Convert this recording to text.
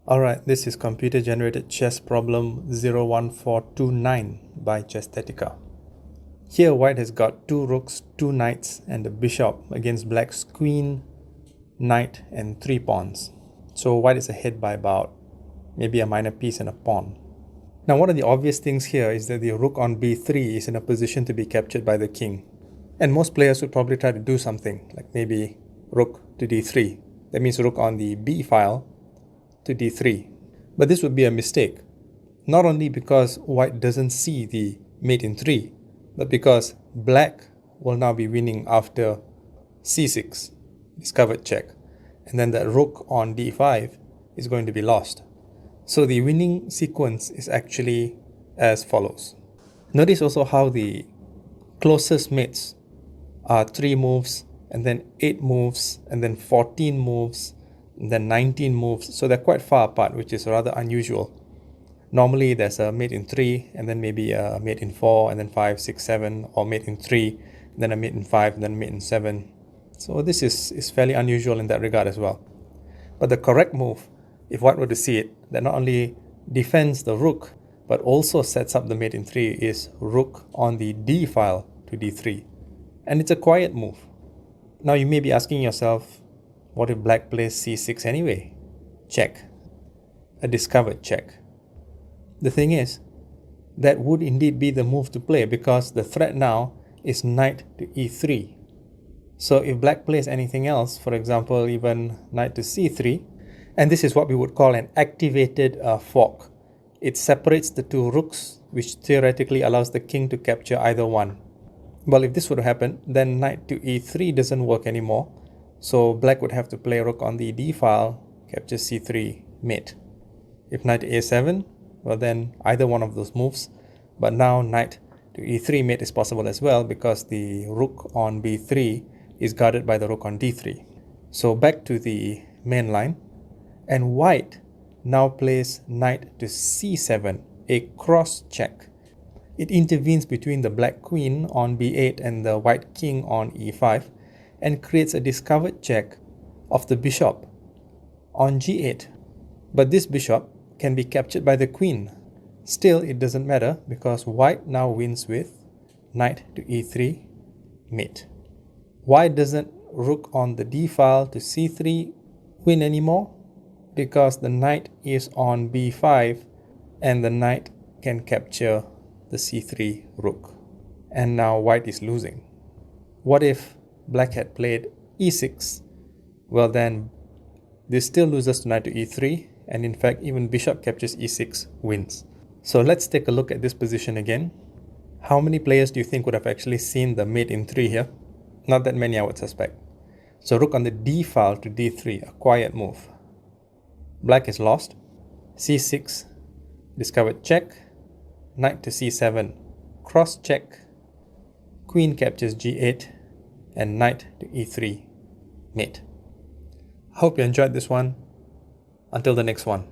Alright, this is computer-generated chess problem 01429 by Chesthetica. Here white has got 2 rooks, 2 knights and a bishop against black's queen, knight and 3 pawns. So white is ahead by about maybe a minor piece and a pawn. Now one of the obvious things here is that the rook on b3 is in a position to be captured by the king. And most players would probably try to do something like maybe rook to d3. That means rook on the b file to d3. But this would be a mistake, not only because white doesn't see the mate in 3, but because black will now be winning after c6, discovered check, and then the rook on d5 is going to be lost. So the winning sequence is actually as follows. Notice also how the closest mates are 3 moves, and then 8 moves, and then 14 moves, and then 19 moves, so they're quite far apart, which is rather unusual. Normally there's a mate in 3, and then maybe a mate in 4, and then 5, 6, 7, or mate in 3, then a mate in 5, and then a mate in 7. So this is fairly unusual in that regard as well. But the correct move, if white were to see it, that not only defends the rook, but also sets up the mate in 3 is rook on the d file to d3. And it's a quiet move. Now you may be asking yourself, what if black plays c6 anyway? Check. A discovered check. The thing is, that would indeed be the move to play because the threat now is knight to e3. So if black plays anything else, for example even knight to c3, and this is what we would call an activated fork. It separates the 2 rooks, which theoretically allows the king to capture either one. Well, if this would happen, then knight to e3 doesn't work anymore. So black would have to play rook on the d file, capture c3, mate. If knight to a7, well then either one of those moves. But now knight to e3 mate is possible as well because the rook on b3 is guarded by the rook on d3. So back to the main line. And white now plays knight to c7, a cross check. It intervenes between the black queen on b8 and the white king on e5 and creates a discovered check of the bishop on g8. But this bishop can be captured by the queen. Still, it doesn't matter because white now wins with knight to e3 mate. Why doesn't rook on the d file to c3 win anymore? Because the knight is on b5 and the knight can capture the c3 rook. And now white is losing. What if black had played e6? Well then, this still loses to knight to e3, and in fact even bishop captures e6 wins. So let's take a look at this position again. How many players do you think would have actually seen the mate in 3 here? Not that many, I would suspect. So rook on the d file to d3, a quiet move. Black is lost. c6, discovered check. Knight to c7, cross check. Queen captures g8, and knight to e3 mate. I hope you enjoyed this one. Until the next one.